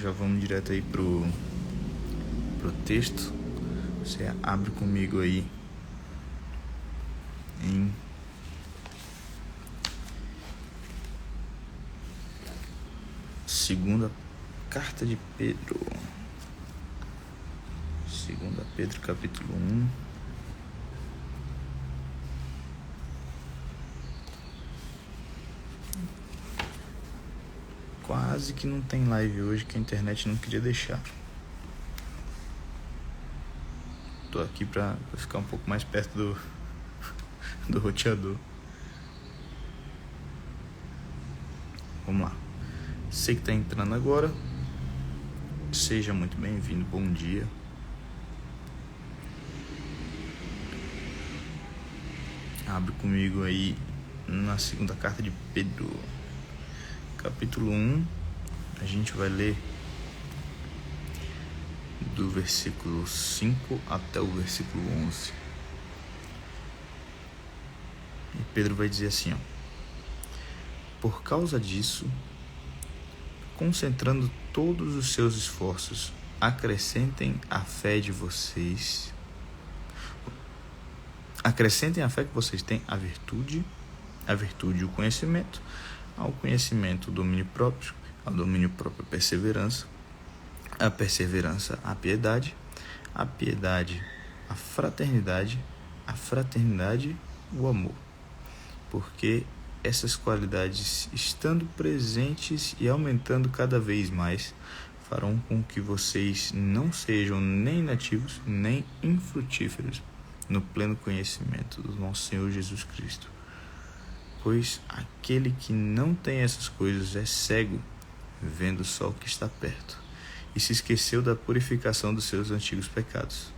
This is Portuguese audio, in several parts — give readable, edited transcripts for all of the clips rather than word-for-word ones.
já vamos direto aí pro texto. Você abre comigo aí em segunda carta de Pedro. 2 Pedro capítulo 1. Quase que não tem live hoje, que a internet não queria deixar. Tô aqui pra ficar um pouco mais perto do roteador. Vamos lá. Você que tá entrando agora, seja muito bem-vindo, bom dia. Abre comigo aí na segunda carta de Pedro, capítulo 1. A gente vai ler do versículo 5 até o versículo 11. E Pedro vai dizer assim, ó: por causa disso, concentrando todos os seus esforços, acrescentem a fé que vocês têm à virtude o conhecimento, ao conhecimento o domínio próprio, ao domínio próprio a perseverança a piedade a fraternidade o amor, porque essas qualidades, estando presentes e aumentando cada vez mais, farão com que vocês não sejam nem inativos nem infrutíferos no pleno conhecimento do nosso Senhor Jesus Cristo. Pois aquele que não tem essas coisas é cego, vendo só o que está perto, e se esqueceu da purificação dos seus antigos pecados.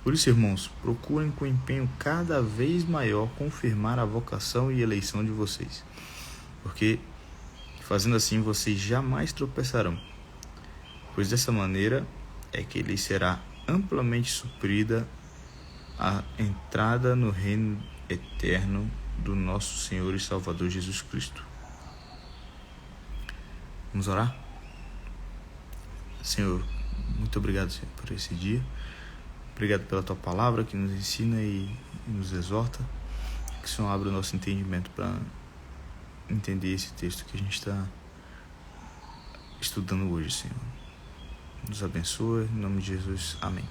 Por isso, irmãos, procurem com empenho cada vez maior confirmar a vocação e eleição de vocês, porque fazendo assim vocês jamais tropeçarão, pois dessa maneira é que lhes será amplamente suprida a entrada no reino eterno do nosso Senhor e Salvador Jesus Cristo. Vamos orar? Senhor, muito obrigado, Senhor, por esse dia. Obrigado pela Tua palavra que nos ensina e nos exorta. Que o Senhor abra o nosso entendimento para entender esse texto que a gente está estudando hoje, Senhor. Nos abençoe, em nome de Jesus. Amém.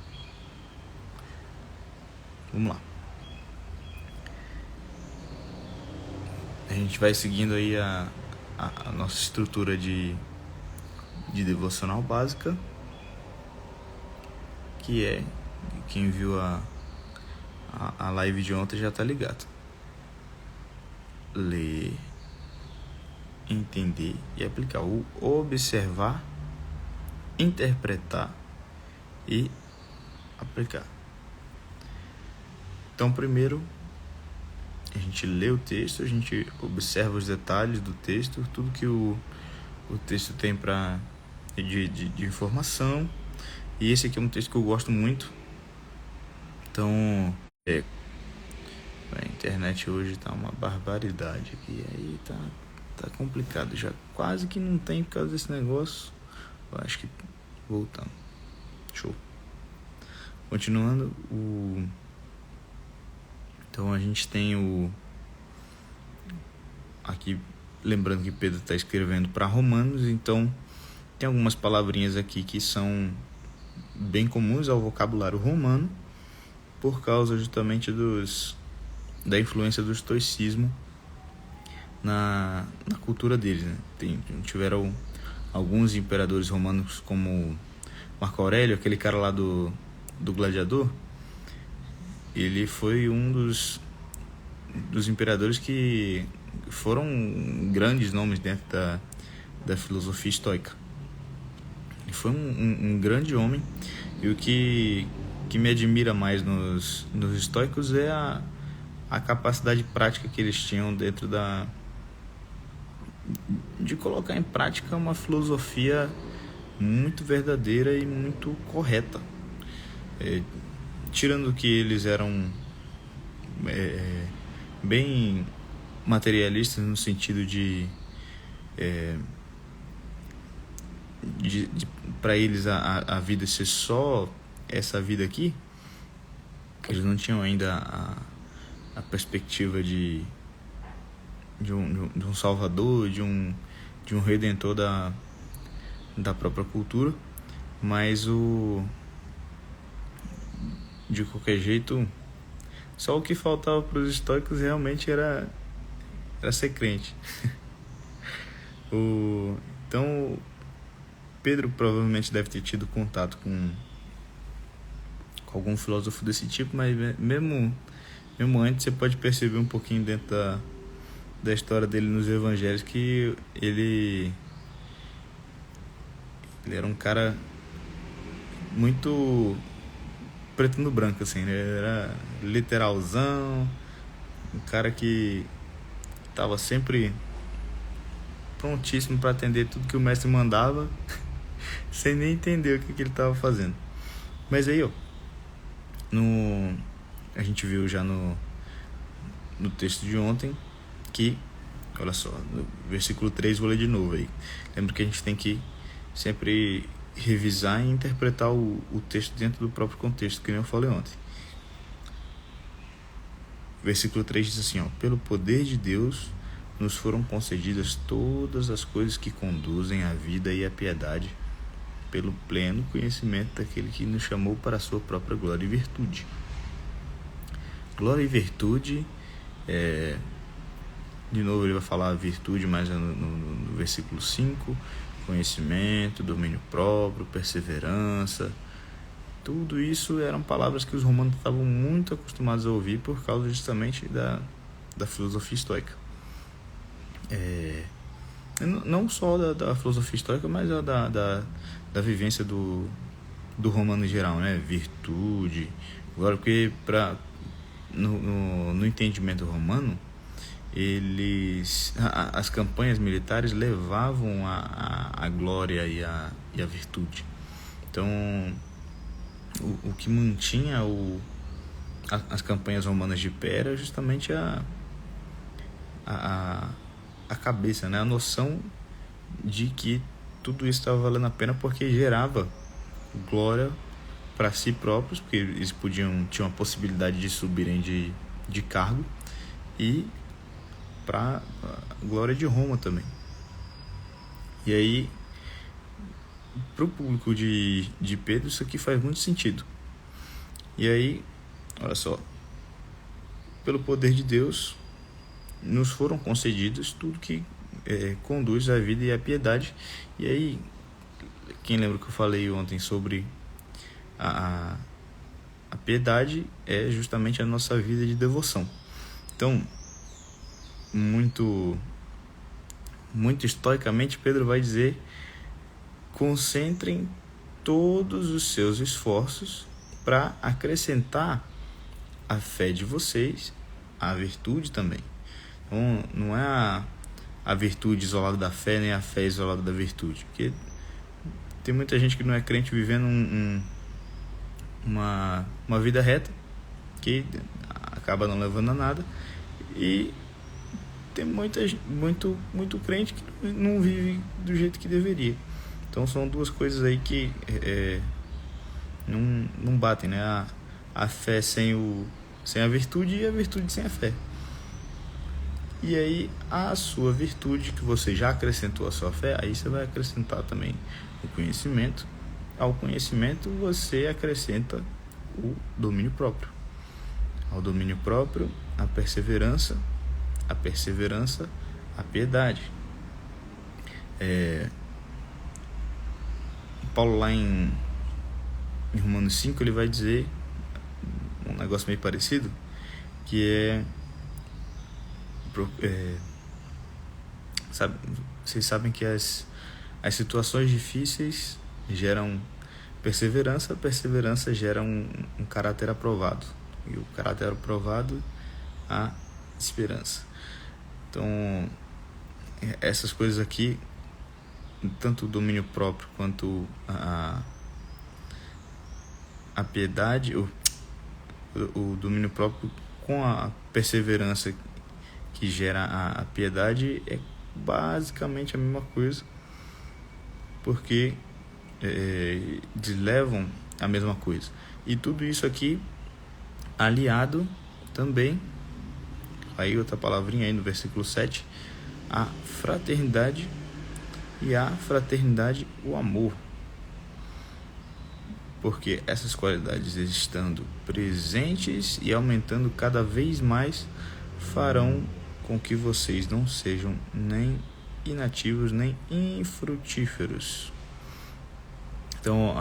Vamos lá. A gente vai seguindo aí a nossa estrutura de devocional básica, que é, quem viu a live de ontem já está ligado: ler, entender e aplicar. O observar, interpretar e aplicar. Então, primeiro a gente lê o texto, a gente observa os detalhes do texto, tudo que o texto tem de informação. E esse aqui é um texto que eu gosto muito. Então, a internet hoje tá uma barbaridade aqui. Aí tá complicado já. Quase que não tem por causa desse negócio. Eu acho que voltando. Show. Continuando, então a gente tem aqui, lembrando que Pedro está escrevendo para Romanos, então tem algumas palavrinhas aqui que são bem comuns ao vocabulário romano, por causa justamente da influência do estoicismo na cultura deles, né? Tiveram alguns imperadores romanos, como Marco Aurélio, aquele cara lá do Gladiador. Ele foi um dos imperadores que foram grandes nomes dentro da filosofia estoica. Ele foi um grande homem, e o que me admira mais nos estoicos é a capacidade prática que eles tinham dentro de colocar em prática uma filosofia muito verdadeira e muito correta. Tirando que eles eram bem materialistas, no sentido de para eles a vida ser só essa vida aqui, eles não tinham ainda a perspectiva de um salvador, de um redentor da própria cultura, mas de qualquer jeito, só o que faltava para os estoicos realmente era ser crente. Então Pedro provavelmente deve ter tido contato com algum filósofo desse tipo, mas mesmo antes você pode perceber um pouquinho dentro da história dele nos evangelhos que ele era um cara muito preto no branco, assim, né? Era literalzão, um cara que estava sempre prontíssimo para atender tudo que o mestre mandava sem nem entender o que ele estava fazendo. Mas aí, ó, a gente viu já no texto de ontem que, olha só, no versículo 3, vou ler de novo aí. Lembra que a gente tem que sempre revisar e interpretar o texto dentro do próprio contexto, que nem eu falei ontem. Versículo 3 diz assim, ó: pelo poder de Deus nos foram concedidas todas as coisas que conduzem à vida e à piedade, pelo pleno conhecimento daquele que nos chamou para a sua própria glória e virtude. Glória e virtude, de novo ele vai falar virtude, mas no versículo 5, conhecimento, domínio próprio, perseverança. Tudo isso eram palavras que os romanos estavam muito acostumados a ouvir por causa justamente da filosofia estoica. Não só da filosofia estoica, mas da vivência do romano em geral, né? Virtude. Agora, porque no entendimento romano, as campanhas militares levavam a glória e a virtude. Então, o que mantinha as campanhas romanas de pé era justamente a cabeça, né? A noção de que tudo isso estava valendo a pena porque gerava glória para si próprios, porque eles tinham a possibilidade de subirem de cargo, e para a glória de Roma também. E aí, para o público de Pedro, isso aqui faz muito sentido. E aí, olha só, pelo poder de Deus nos foram concedidas tudo que conduz à vida e à piedade. E aí, quem lembra que eu falei ontem sobre a piedade é justamente a nossa vida de devoção. Então, muito estoicamente, Pedro vai dizer: concentrem todos os seus esforços para acrescentar a fé de vocês a virtude também. Então, não é a virtude isolada da fé, nem a fé isolada da virtude, porque tem muita gente que não é crente vivendo uma vida reta, que acaba não levando a nada, e tem muito crente que não vive do jeito que deveria. Então são duas coisas aí que não batem, né? A fé sem a virtude e a virtude sem a fé. E aí a sua virtude, que você já acrescentou a sua fé, aí você vai acrescentar também o conhecimento. Ao conhecimento você acrescenta o domínio próprio. Ao domínio próprio, a perseverança, a piedade. Paulo, lá em Romanos 5, ele vai dizer um negócio meio parecido, que vocês sabem que as situações difíceis geram perseverança gera um caráter aprovado, e o caráter aprovado, a esperança. Então, essas coisas aqui, tanto o domínio próprio quanto a piedade, o domínio próprio com a perseverança que gera a piedade, é basicamente a mesma coisa, porque levam a mesma coisa. E tudo isso aqui aliado também, aí outra palavrinha aí no versículo 7, a fraternidade, e a fraternidade o amor. Porque essas qualidades estando presentes e aumentando cada vez mais farão com que vocês não sejam nem inativos nem infrutíferos. Então,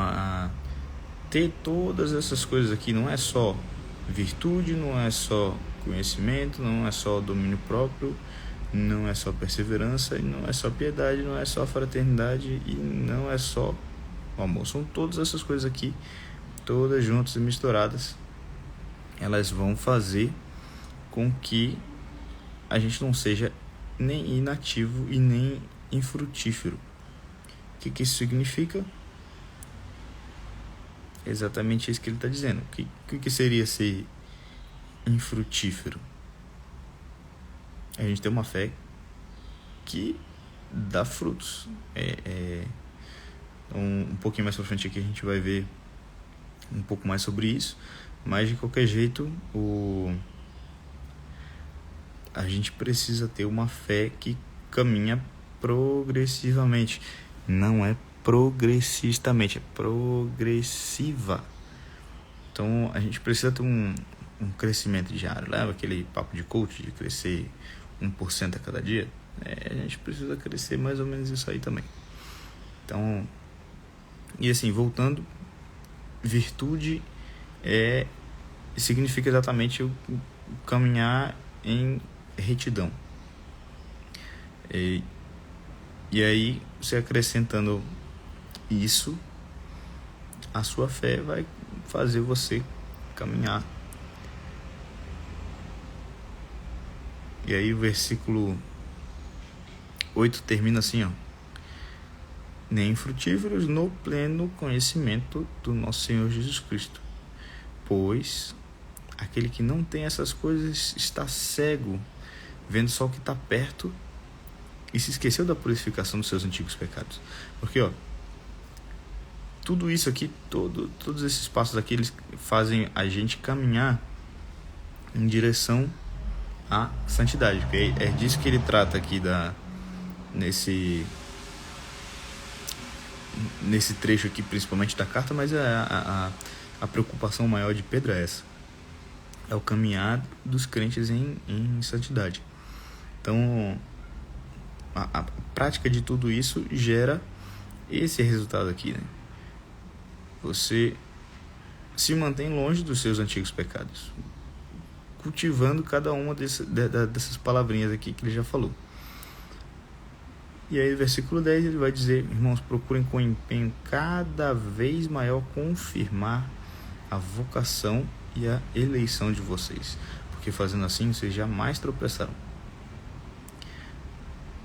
ter todas essas coisas aqui não é só virtude, não é só conhecimento, não é só domínio próprio, não é só perseverança, e não é só piedade, não é só fraternidade e não é só o amor. São todas essas coisas aqui, todas juntas e misturadas, elas vão fazer com que a gente não seja nem inativo e nem infrutífero. O que isso significa? É exatamente isso que ele está dizendo. O que seria ser infrutífero? A gente tem uma fé que dá frutos. Um pouquinho mais pra frente aqui a gente vai ver um pouco mais sobre isso, mas de qualquer jeito a gente precisa ter uma fé que caminha progressivamente, não é progressistamente, é progressiva. Então a gente precisa ter um crescimento diário. Leva aquele papo de coach de crescer 1% a cada dia? A gente precisa crescer mais ou menos isso aí também. Então, e assim, voltando, virtude significa exatamente o caminhar em retidão. E aí, você acrescentando isso, a sua fé vai fazer você caminhar. E aí o versículo 8 termina assim, ó: nem frutíferos no pleno conhecimento do nosso Senhor Jesus Cristo, pois aquele que não tem essas coisas está cego, vendo só o que está perto, e se esqueceu da purificação dos seus antigos pecados. Porque tudo isso aqui, todos esses passos aqui, eles fazem a gente caminhar em direção à santidade, porque é disso que ele trata aqui nesse trecho aqui, principalmente da carta, mas a preocupação maior de Pedro é essa: é o caminhar dos crentes em santidade. Então, a prática de tudo isso gera esse resultado aqui, né? Você se mantém longe dos seus antigos pecados, cultivando cada uma dessas palavrinhas aqui que ele já falou. E aí, no versículo 10, ele vai dizer: irmãos, procurem com empenho cada vez maior confirmar a vocação e a eleição de vocês, porque fazendo assim vocês jamais tropeçarão.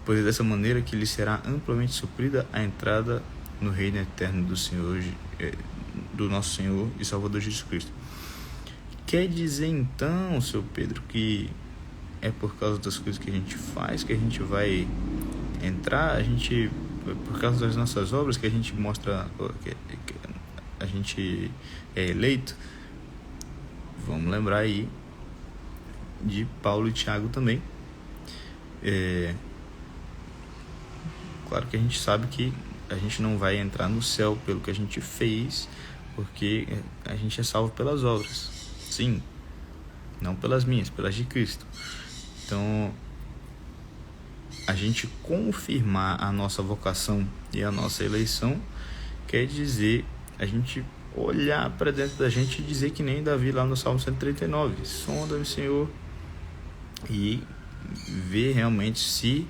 Pois é dessa maneira que lhes será amplamente suprida a entrada no reino eterno do nosso Senhor e Salvador Jesus Cristo. Quer dizer então, seu Pedro, que é por causa das coisas que a gente faz que a gente vai entrar, por causa das nossas obras que a gente mostra que a gente é eleito? Vamos lembrar aí de Paulo e Tiago também. Claro que a gente sabe que a gente não vai entrar no céu pelo que a gente fez, porque a gente é salvo pelas obras. Sim, não pelas minhas, pelas de Cristo. Então, a gente confirmar a nossa vocação e a nossa eleição quer dizer a gente olhar para dentro da gente e dizer que nem Davi lá no Salmo 139: sonda-me, Senhor, e ver realmente se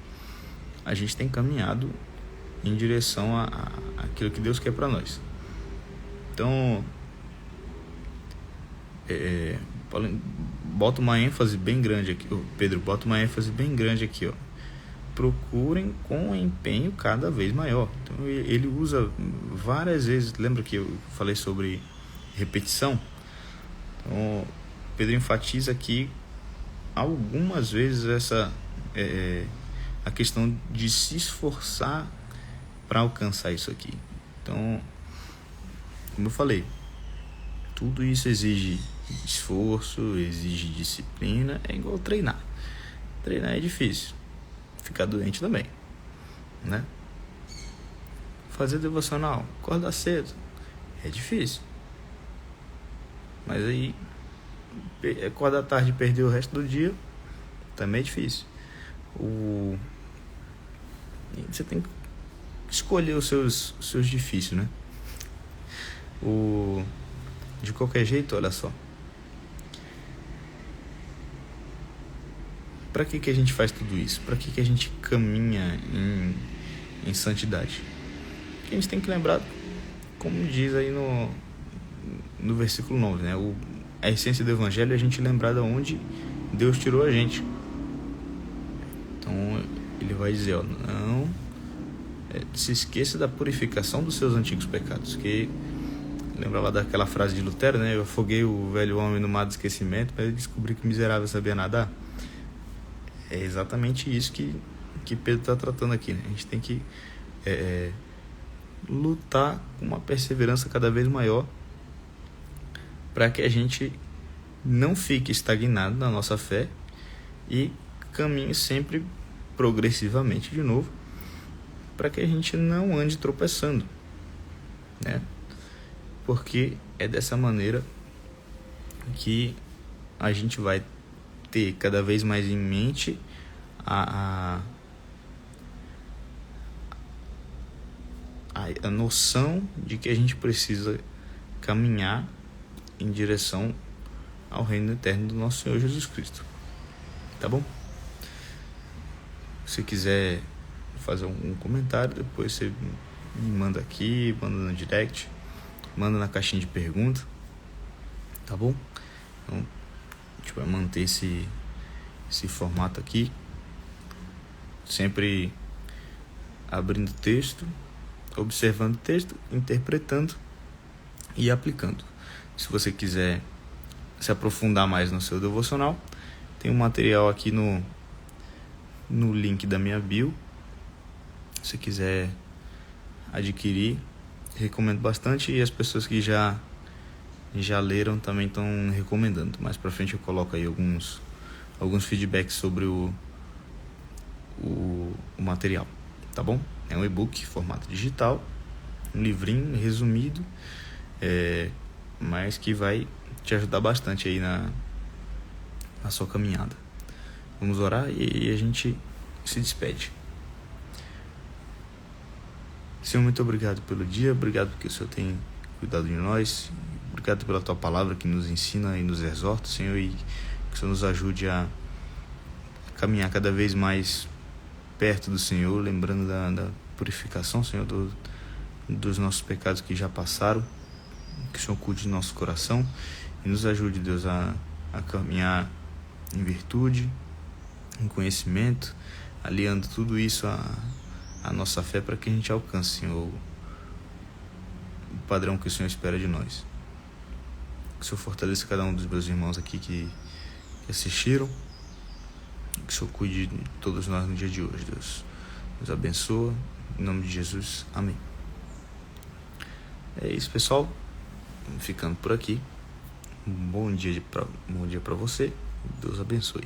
a gente tem caminhado em direção àquilo que Deus quer para nós. Então, bota uma ênfase bem grande aqui, Pedro, bota uma ênfase bem grande aqui, ó: procurem com empenho cada vez maior. Então, ele usa várias vezes. Lembra que eu falei sobre repetição? Então, Pedro enfatiza aqui algumas vezes a questão de se esforçar para alcançar isso aqui. Então, como eu falei, tudo isso exige esforço, exige disciplina, é igual treinar. Treinar é difícil, ficar doente também, né? Fazer devocional, acordar cedo, é difícil. Mas aí, acordar tarde e perder o resto do dia, também é difícil. Você tem que escolher os seus difíceis, né? De qualquer jeito, olha só. Para que a gente faz tudo isso? Para que a gente caminha em santidade? Porque a gente tem que lembrar, como diz aí no versículo 9, né? A essência do evangelho é a gente lembrar de onde Deus tirou a gente. Então ele vai dizer, ó, não se esqueça da purificação dos seus antigos pecados. Que lembra lá daquela frase de Lutero, né? Eu afoguei o velho homem no mar do esquecimento, mas eu descobri que o miserável sabia nadar. É exatamente isso que Pedro está tratando aqui, né? A gente tem que lutar com uma perseverança cada vez maior para que a gente não fique estagnado na nossa fé e caminhe sempre progressivamente de novo, para que a gente não ande tropeçando, né? Porque é dessa maneira que a gente vai ter cada vez mais em mente a noção de que a gente precisa caminhar em direção ao reino eterno do nosso Senhor Jesus Cristo. Tá bom? Se quiser fazer um comentário, depois você me manda aqui, manda no direct, manda na caixinha de pergunta, tá bom? Então, a gente vai manter esse formato aqui, sempre abrindo texto, observando o texto, interpretando e aplicando. Se você quiser se aprofundar mais no seu devocional, tem um material aqui no link da minha bio. Se você quiser adquirir, recomendo bastante, e as pessoas que já leram também estão recomendando. Mais pra frente eu coloco aí alguns feedbacks sobre o material, tá bom? É um e-book, formato digital, um livrinho resumido, mas que vai te ajudar bastante aí na sua caminhada. Vamos orar e a gente se despede. Senhor, muito obrigado pelo dia, obrigado porque o Senhor tem cuidado de nós, obrigado pela Tua palavra que nos ensina e nos exorta, Senhor, e que o Senhor nos ajude a caminhar cada vez mais perto do Senhor, lembrando da purificação, Senhor, dos nossos pecados que já passaram, que o Senhor cuide do nosso coração e nos ajude, Deus, a caminhar em virtude, em conhecimento, aliando tudo isso a nossa fé, para que a gente alcance, Senhor, o padrão que o Senhor espera de nós. Que o Senhor fortaleça cada um dos meus irmãos aqui que assistiram. Que o Senhor cuide de todos nós no dia de hoje, Deus. Nos abençoa. Em nome de Jesus. Amém. É isso, pessoal. Ficando por aqui. Um bom dia para você. Deus abençoe.